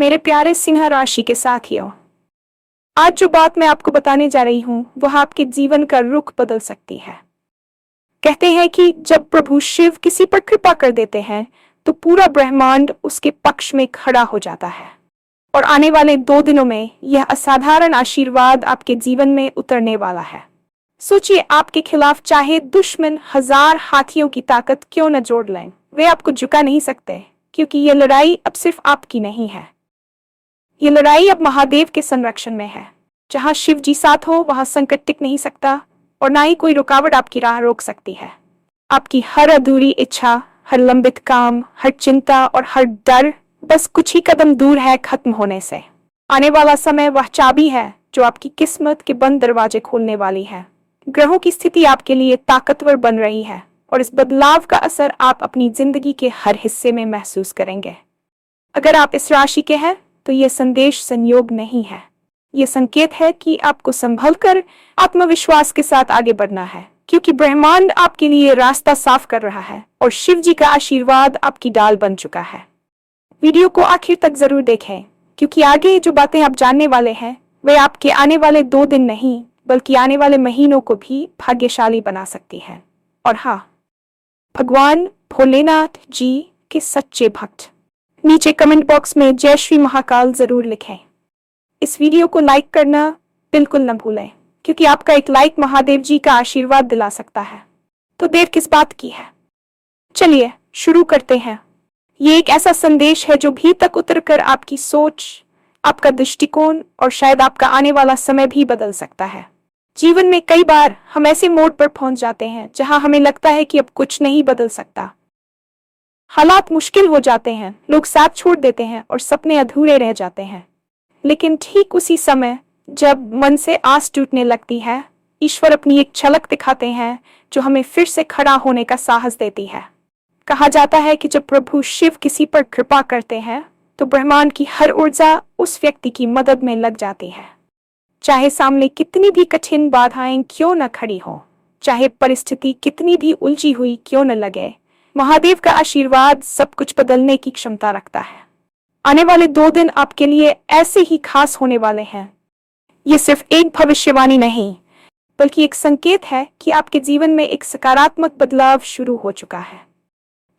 मेरे प्यारे सिंह राशि के साथियों, आज जो बात मैं आपको बताने जा रही हूँ वह आपके जीवन का रुख बदल सकती है। कहते हैं कि जब प्रभु शिव किसी पर कृपा कर देते हैं तो पूरा ब्रह्मांड उसके पक्ष में खड़ा हो जाता है और आने वाले 2 दिनों में यह असाधारण आशीर्वाद आपके जीवन में उतरने वाला है। सोचिए, आपके खिलाफ चाहे दुश्मन 1000 हाथियों की ताकत क्यों न जोड़ लें, वे आपको झुका नहीं सकते, क्योंकि यह लड़ाई अब सिर्फ आपकी नहीं है। ये लड़ाई अब महादेव के संरक्षण में है। जहां शिव जी साथ हो वहां संकट टिक नहीं सकता और ना ही कोई रुकावट आपकी राह रोक सकती है। आपकी हर अधूरी इच्छा, हर लंबित काम, हर चिंता और हर डर बस कुछ ही कदम दूर है खत्म होने से। आने वाला समय वह चाबी है जो आपकी किस्मत के बंद दरवाजे खोलने वाली है। ग्रहों की स्थिति आपके लिए ताकतवर बन रही है और इस बदलाव का असर आप अपनी जिंदगी के हर हिस्से में महसूस करेंगे। अगर आप इस राशि के हैं तो यह संदेश संयोग नहीं है, यह संकेत है कि आपको संभल कर आत्मविश्वास के साथ आगे बढ़ना है, क्योंकि ब्रह्मांड आपके लिए रास्ता साफ कर रहा है और शिव जी का आशीर्वाद आपकी ढाल बन चुका है। वीडियो को आखिर तक जरूर देखें, क्योंकि आगे जो बातें आप जानने वाले हैं वे आपके आने वाले 2 दिन नहीं बल्कि आने वाले महीनों को भी भाग्यशाली बना सकती है। और हाँ, भगवान भोलेनाथ जी के सच्चे भक्त नीचे कमेंट बॉक्स में जय श्री महाकाल जरूर लिखें। इस वीडियो को लाइक करना बिल्कुल न भूलें, क्योंकि आपका एक लाइक महादेव जी का आशीर्वाद दिला सकता है। तो देर किस बात की है, चलिए शुरू करते हैं। ये एक ऐसा संदेश है जो भी तक उतरकर आपकी सोच, आपका दृष्टिकोण और शायद आपका आने वाला समय भी बदल सकता है। जीवन में कई बार हम ऐसे मोड़ पर पहुंच जाते हैं जहां हमें लगता है कि अब कुछ नहीं बदल सकता। हालात मुश्किल हो जाते हैं, लोग साथ छोड़ देते हैं और सपने अधूरे रह जाते हैं। लेकिन ठीक उसी समय जब मन से आस टूटने लगती है, ईश्वर अपनी एक झलक दिखाते हैं जो हमें फिर से खड़ा होने का साहस देती है। कहा जाता है कि जब प्रभु शिव किसी पर कृपा करते हैं तो ब्रह्मांड की हर ऊर्जा उस व्यक्ति की मदद में लग जाती है। चाहे सामने कितनी भी कठिन बाधाएं क्यों न खड़ी हो, चाहे परिस्थिति कितनी भी उलझी हुई क्यों न लगे, महादेव का आशीर्वाद सब कुछ बदलने की क्षमता रखता है। आने वाले 2 दिन आपके लिए ऐसे ही खास होने वाले हैं। ये सिर्फ एक भविष्यवाणी नहीं बल्कि एक संकेत है कि आपके जीवन में एक सकारात्मक बदलाव शुरू हो चुका है।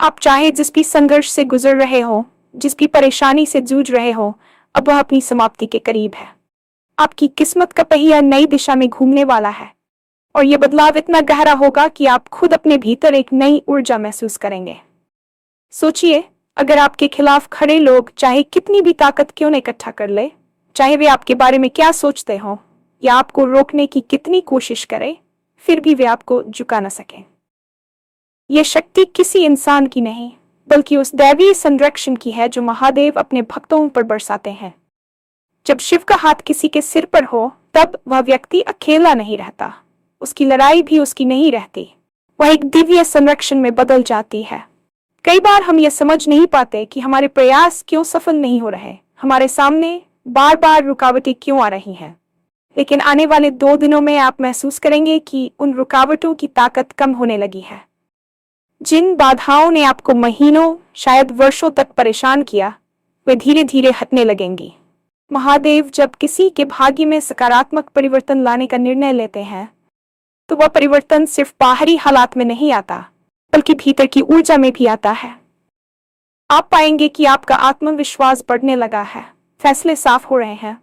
आप चाहे जिस भी संघर्ष से गुजर रहे हो, जिस भी परेशानी से जूझ रहे हो, अब वह अपनी समाप्ति के करीब है। आपकी किस्मत का पहिया नई दिशा में घूमने वाला है और यह बदलाव इतना गहरा होगा कि आप खुद अपने भीतर एक नई ऊर्जा महसूस करेंगे। सोचिए, अगर आपके खिलाफ खड़े लोग चाहे कितनी भी ताकत क्यों न इकट्ठा कर ले, चाहे वे आपके बारे में क्या सोचते हो या आपको रोकने की कितनी कोशिश करें, फिर भी वे आपको झुका न सकें। यह शक्ति किसी इंसान की नहीं बल्कि उस दैवीय संरक्षण की है जो महादेव अपने भक्तों पर बरसाते हैं। जब शिव का हाथ किसी के सिर पर हो तब वह व्यक्ति अकेला नहीं रहता, उसकी लड़ाई भी उसकी नहीं रहती, वह एक दिव्य संरक्षण में बदल जाती है। कई बार हम यह समझ नहीं पाते कि हमारे प्रयास क्यों सफल नहीं हो रहे, हमारे सामने बार बार रुकावटें क्यों आ रही हैं। लेकिन आने वाले 2 दिनों में आप महसूस करेंगे कि उन रुकावटों की ताकत कम होने लगी है। जिन बाधाओं ने आपको महीनों, शायद वर्षों तक परेशान किया, वे धीरे धीरे हटने लगेंगी। महादेव जब किसी के भाग्य में सकारात्मक परिवर्तन लाने का निर्णय लेते हैं तो वह परिवर्तन सिर्फ बाहरी हालात में नहीं आता बल्कि भीतर की ऊर्जा में भी आता है। आप पाएंगे कि आपका आत्मविश्वास बढ़ने लगा है, फैसले साफ हो रहे हैं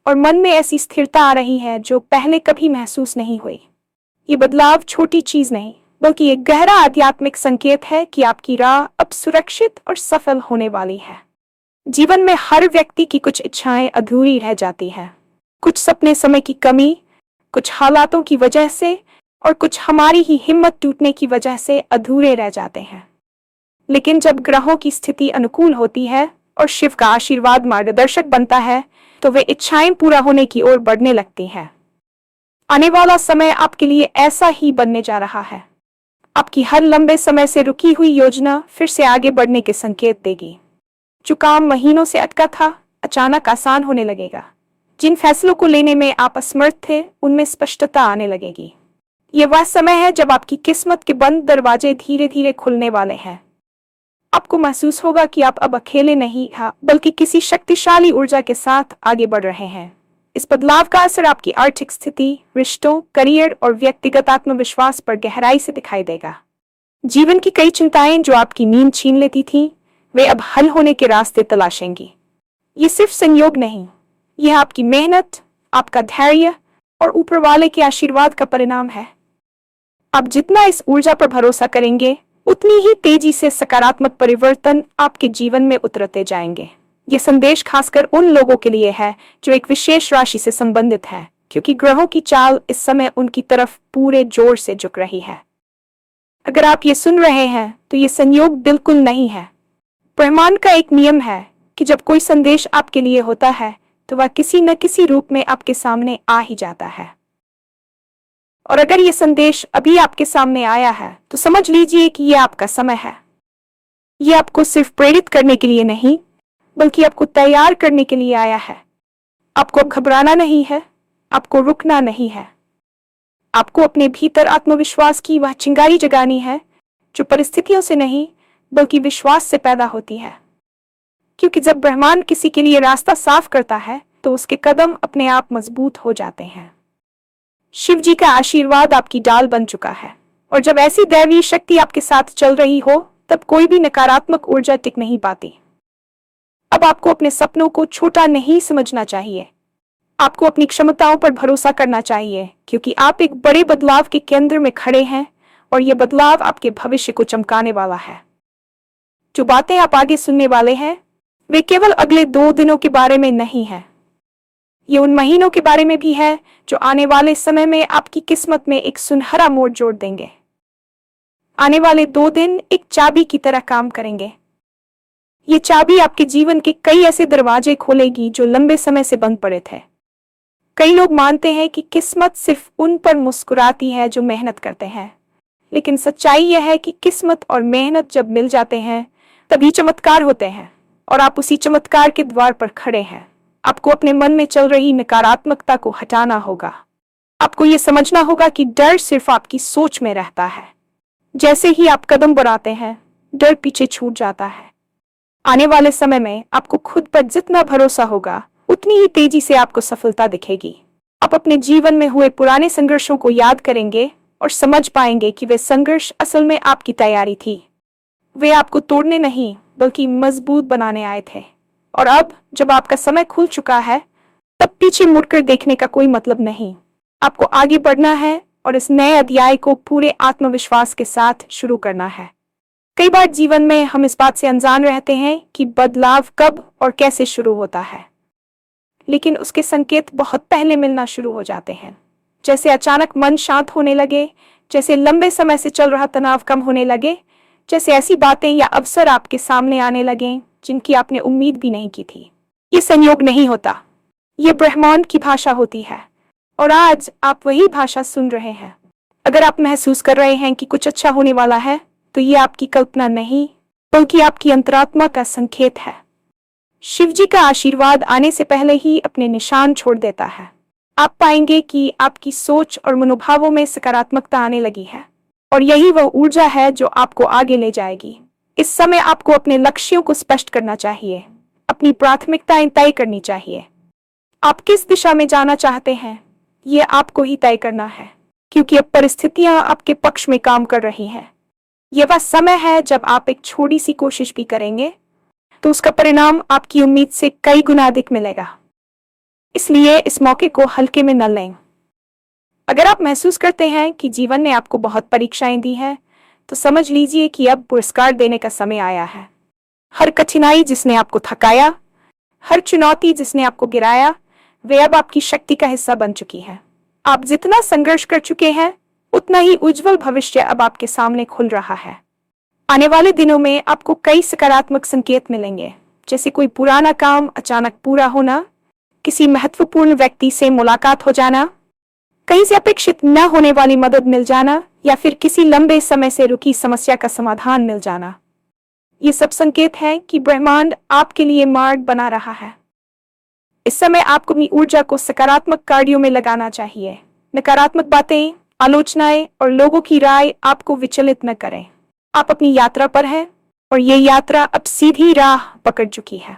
और मन में ऐसी स्थिरता आ रही है जो पहले कभी महसूस नहीं हुई। ये बदलाव छोटी चीज नहीं बल्कि एक गहरा आध्यात्मिक संकेत है कि आपकी राह अब सुरक्षित और सफल होने वाली है। जीवन में हर व्यक्ति की कुछ इच्छाएं अधूरी रह जाती हैं, कुछ सपने समय की कमी, कुछ हालातों की वजह से और कुछ हमारी ही हिम्मत टूटने की वजह से अधूरे रह जाते हैं। लेकिन जब ग्रहों की स्थिति अनुकूल होती है और शिव का आशीर्वाद मार्गदर्शक बनता है तो वे इच्छाएं पूरा होने की ओर बढ़ने लगती हैं। आने वाला समय आपके लिए ऐसा ही बनने जा रहा है। आपकी हर लंबे समय से रुकी हुई योजना फिर से आगे बढ़ने के संकेत देगी। जो काम महीनों से अटका था अचानक आसान होने लगेगा। जिन फैसलों को लेने में आप असमर्थ थे उनमें स्पष्टता आने लगेगी। ये वह समय है जब आपकी किस्मत के बंद दरवाजे धीरे धीरे खुलने वाले हैं। आपको महसूस होगा कि आप अब अकेले नहीं हैं, बल्कि किसी शक्तिशाली ऊर्जा के साथ आगे बढ़ रहे हैं। इस बदलाव का असर आपकी आर्थिक स्थिति, रिश्तों, करियर और व्यक्तिगत आत्मविश्वास पर गहराई से दिखाई देगा। जीवन की कई चिंताएं जो आपकी नींद छीन लेती थीं, वे अब हल होने के रास्ते तलाशेंगी। ये सिर्फ संयोग नहीं, यह आपकी मेहनत, आपका धैर्य और ऊपर वाले के आशीर्वाद का परिणाम है। आप जितना इस ऊर्जा पर भरोसा करेंगे, उतनी ही तेजी से सकारात्मक परिवर्तन आपके जीवन में उतरते जाएंगे। यह संदेश खासकर उन लोगों के लिए है जो एक विशेष राशि से संबंधित है, क्योंकि ग्रहों की चाल इस समय उनकी तरफ पूरे जोर से झुक रही है। अगर आप ये सुन रहे हैं तो ये संयोग बिल्कुल नहीं है। ब्रह्मांड का एक नियम है कि जब कोई संदेश आपके लिए होता है तो वह किसी न किसी रूप में आपके सामने आ ही जाता है। और अगर ये संदेश अभी आपके सामने आया है तो समझ लीजिए कि यह आपका समय है। यह आपको सिर्फ प्रेरित करने के लिए नहीं, बल्कि आपको तैयार करने के लिए आया है। आपको अब घबराना नहीं है, आपको रुकना नहीं है। आपको अपने भीतर आत्मविश्वास की वह चिंगारी जगानी है जो परिस्थितियों से नहीं, बल्कि विश्वास से पैदा होती है। क्योंकि जब ब्रह्मांड किसी के लिए रास्ता साफ करता है तो उसके कदम अपने आप मजबूत हो जाते हैं। शिव जी का आशीर्वाद आपकी डाल बन चुका है, और जब ऐसी दैवीय शक्ति आपके साथ चल रही हो तब कोई भी नकारात्मक ऊर्जा टिक नहीं पाती। अब आपको अपने सपनों को छोटा नहीं समझना चाहिए। आपको अपनी क्षमताओं पर भरोसा करना चाहिए, क्योंकि आप एक बड़े बदलाव के केंद्र में खड़े हैं और यह बदलाव आपके भविष्य को चमकाने वाला है। जो बातें आप आगे सुनने वाले हैं वे केवल अगले 2 दिनों के बारे में नहीं है। ये उन महीनों के बारे में भी है जो आने वाले समय में आपकी किस्मत में एक सुनहरा मोड़ जोड़ देंगे। आने वाले 2 दिन एक चाबी की तरह काम करेंगे। ये चाबी आपके जीवन के कई ऐसे दरवाजे खोलेगी जो लंबे समय से बंद पड़े थे। कई लोग मानते हैं कि किस्मत सिर्फ उन पर मुस्कुराती है जो मेहनत करते हैं, लेकिन सच्चाई यह है कि किस्मत और मेहनत जब मिल जाते हैं तभी चमत्कार होते हैं, और आप उसी चमत्कार के द्वार पर खड़े हैं। आपको अपने मन में चल रही नकारात्मकता को हटाना होगा। आपको ये समझना होगा कि डर सिर्फ आपकी सोच में रहता है। जैसे ही आप कदम बढ़ाते हैं, डर पीछे छूट जाता है। आने वाले समय में आपको खुद पर जितना भरोसा होगा, उतनी ही तेजी से आपको सफलता दिखेगी। आप अपने जीवन में हुए पुराने संघर्षों को याद करेंगे और समझ पाएंगे कि वे संघर्ष असल में आपकी तैयारी थी। वे आपको तोड़ने नहीं, बल्कि मजबूत बनाने आए थे। और अब जब आपका समय खुल चुका है, तब पीछे मुड़कर देखने का कोई मतलब नहीं। आपको आगे बढ़ना है और इस नए अध्याय को पूरे आत्मविश्वास के साथ शुरू करना है। कई बार जीवन में हम इस बात से अनजान रहते हैं कि बदलाव कब और कैसे शुरू होता है, लेकिन उसके संकेत बहुत पहले मिलना शुरू हो जाते हैं। जैसे अचानक मन शांत होने लगे, जैसे लंबे समय से चल रहा तनाव कम होने लगे, जैसे ऐसी बातें या अवसर आपके सामने आने लगे जिनकी आपने उम्मीद भी नहीं की थी। ये संयोग नहीं होता, ये ब्रह्मांड की भाषा होती है, और आज आप वही भाषा सुन रहे हैं। अगर आप महसूस कर रहे हैं कि कुछ अच्छा होने वाला है, तो ये आपकी कल्पना नहीं, बल्कि आपकी अंतरात्मा का संकेत है। शिव जी का आशीर्वाद आने से पहले ही अपने निशान छोड़ देता है। आप पाएंगे कि आपकी सोच और मनोभावों में सकारात्मकता आने लगी है, और यही वह ऊर्जा है जो आपको आगे ले जाएगी। इस समय आपको अपने लक्ष्यों को स्पष्ट करना चाहिए, अपनी प्राथमिकताएं तय करनी चाहिए। आप किस दिशा में जाना चाहते हैं, ये आपको ही तय करना है, क्योंकि अब परिस्थितियां आपके पक्ष में काम कर रही हैं। यह वह समय है जब आप एक छोटी सी कोशिश भी करेंगे तो उसका परिणाम आपकी उम्मीद से कई गुना अधिक मिलेगा। इसलिए इस मौके को हल्के में न लें। अगर आप महसूस करते हैं कि जीवन ने आपको बहुत परीक्षाएं दी हैं, तो समझ लीजिए कि अब पुरस्कार देने का समय आया है। हर कठिनाई जिसने आपको थकाया, हर चुनौती जिसने आपको गिराया, वे अब आपकी शक्ति का हिस्सा बन चुकी है। आप जितना संघर्ष कर चुके हैं, उतना ही उज्जवल भविष्य अब आपके सामने खुल रहा है। आने वाले दिनों में आपको कई सकारात्मक संकेत मिलेंगे, जैसे कोई पुराना काम अचानक पूरा होना, किसी महत्वपूर्ण व्यक्ति से मुलाकात हो जाना, कहीं से अपेक्षित न होने वाली मदद मिल जाना, या फिर किसी लंबे समय से रुकी समस्या का समाधान मिल जाना। ये सब संकेत हैं कि ब्रह्मांड आपके लिए मार्ग बना रहा है। इस समय आपको अपनी ऊर्जा को सकारात्मक कार्यों में लगाना चाहिए। नकारात्मक बातें, आलोचनाएं और लोगों की राय आपको विचलित न करें। आप अपनी यात्रा पर हैं, और ये यात्रा अब सीधी राह पकड़ चुकी है।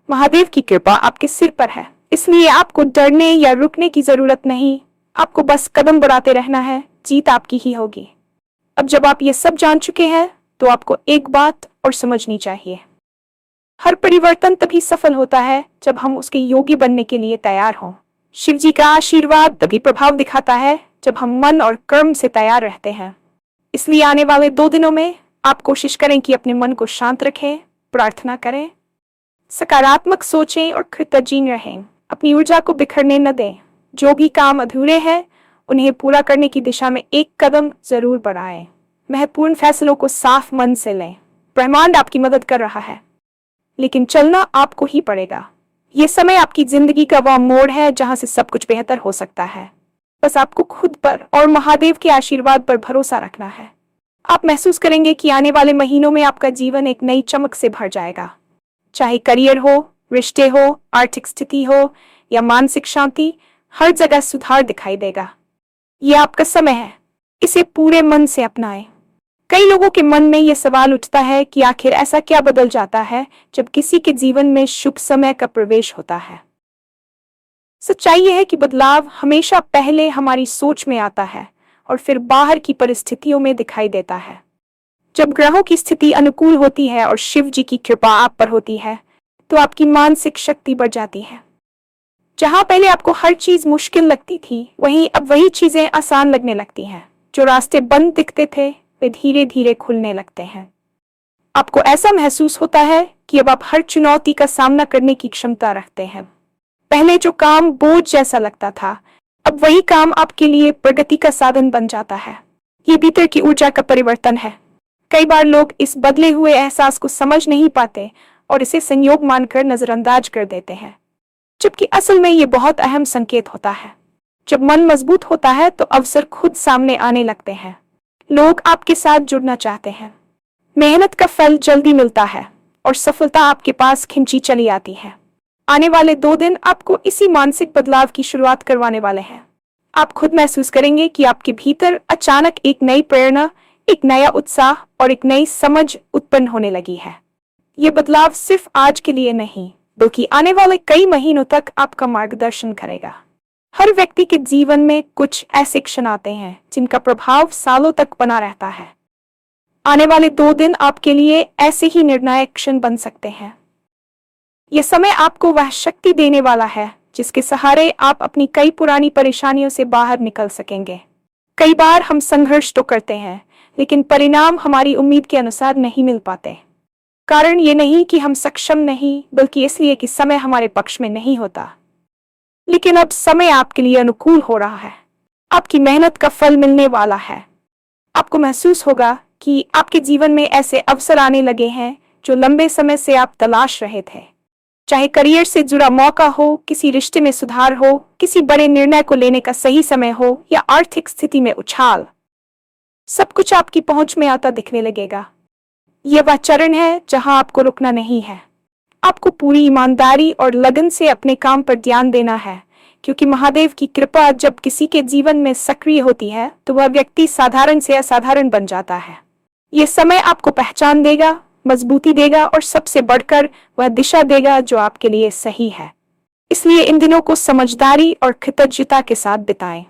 महादेव की कृपा आपके सिर पर है, इसलिए आपको डरने या रुकने की जरूरत नहीं। आपको बस कदम बढ़ाते रहना है, जीत आपकी ही होगी। अब जब आप ये सब जान चुके हैं तो आपको एक बात और समझनी चाहिए। हर परिवर्तन तभी सफल होता है जब हम उसके योगी बनने के लिए तैयार हों। शिव जी का आशीर्वाद तभी प्रभाव दिखाता है जब हम मन और कर्म से तैयार रहते हैं। इसलिए आने वाले 2 दिनों में आप कोशिश करें कि अपने मन को शांत रखें, प्रार्थना करें, सकारात्मक सोचें और कृतज्ञ रहें। अपनी ऊर्जा को बिखरने न दें। जो भी काम अधूरे हैं उन्हें पूरा करने की दिशा में एक कदम जरूर बढ़ाएं। महत्वपूर्ण फैसलों को साफ मन से लें। ब्रह्मांड आपकी मदद कर रहा है, लेकिन चलना आपको ही पड़ेगा। ये समय आपकी जिंदगी का वह मोड़ है जहां से सब कुछ बेहतर हो सकता है। बस आपको खुद पर और महादेव के आशीर्वाद पर भरोसा रखना है। आप महसूस करेंगे कि आने वाले महीनों में आपका जीवन एक नई चमक से भर जाएगा। चाहे करियर हो, रिश्ते हो, आर्थिक स्थिति हो या मानसिक शांति, हर जगह सुधार दिखाई देगा। ये आपका समय है, इसे पूरे मन से अपनाएं। कई लोगों के मन में यह सवाल उठता है कि आखिर ऐसा क्या बदल जाता है जब किसी के जीवन में शुभ समय का प्रवेश होता है। सच्चाई यह है कि बदलाव हमेशा पहले हमारी सोच में आता है और फिर बाहर की परिस्थितियों में दिखाई देता है। जब ग्रहों की स्थिति अनुकूल होती है और शिव जी की कृपा आप पर होती है तो आपकी मानसिक शक्ति बढ़ जाती है। जहां पहले आपको हर चीज मुश्किल लगती थी, वहीं अब वही चीजें आसान लगने लगती हैं। जो रास्ते बंद दिखते थे वे धीरे धीरे खुलने लगते हैं। आपको ऐसा महसूस होता है कि अब आप हर चुनौती का सामना करने की क्षमता रखते हैं। पहले जो काम बोझ जैसा लगता था, अब वही काम आपके लिए प्रगति का साधन बन जाता है। ये भीतर की ऊर्जा का परिवर्तन है। कई बार लोग इस बदले हुए एहसास को समझ नहीं पाते और इसे संयोग मानकर नजरअंदाज कर देते हैं, जबकि असल में ये बहुत अहम संकेत होता है। जब मन मजबूत होता है तो अवसर खुद सामने आने लगते हैं। लोग आपके साथ जुड़ना चाहते हैं। मेहनत का फल जल्दी मिलता है और सफलता आपके पास खिंची चली आती है। आने वाले 2 दिन आपको इसी मानसिक बदलाव की शुरुआत करवाने वाले हैं। आप खुद महसूस करेंगे कि आपके भीतर अचानक एक नई प्रेरणा, एक नया उत्साह और एक नई समझ उत्पन्न होने लगी है। ये बदलाव सिर्फ आज के लिए नहीं, बल्कि आने वाले कई महीनों तक आपका मार्गदर्शन करेगा। हर व्यक्ति के जीवन में कुछ ऐसे क्षण आते हैं जिनका प्रभाव सालों तक बना रहता है। आने वाले 2 दिन आपके लिए ऐसे ही निर्णायक क्षण बन सकते हैं। यह समय आपको वह शक्ति देने वाला है जिसके सहारे आप अपनी कई पुरानी परेशानियों से बाहर निकल सकेंगे। कई बार हम संघर्ष तो करते हैं, लेकिन परिणाम हमारी उम्मीद के अनुसार नहीं मिल पाते। कारण ये नहीं कि हम सक्षम नहीं, बल्कि इसलिए कि समय हमारे पक्ष में नहीं होता। लेकिन अब समय आपके लिए अनुकूल हो रहा है। आपकी मेहनत का फल मिलने वाला है। आपको महसूस होगा कि आपके जीवन में ऐसे अवसर आने लगे हैं जो लंबे समय से आप तलाश रहे थे। चाहे करियर से जुड़ा मौका हो, किसी रिश्ते में सुधार हो, किसी बड़े निर्णय को लेने का सही समय हो या आर्थिक स्थिति में उछाल, सब कुछ आपकी पहुंच में आता दिखने लगेगा। यह वह चरण है जहां आपको रुकना नहीं है। आपको पूरी ईमानदारी और लगन से अपने काम पर ध्यान देना है, क्योंकि महादेव की कृपा जब किसी के जीवन में सक्रिय होती है तो वह व्यक्ति साधारण से असाधारण बन जाता है। यह समय आपको पहचान देगा, मजबूती देगा और सबसे बढ़कर वह दिशा देगा जो आपके लिए सही है। इसलिए इन दिनों को समझदारी और कृतज्ञता के साथ बिताएं।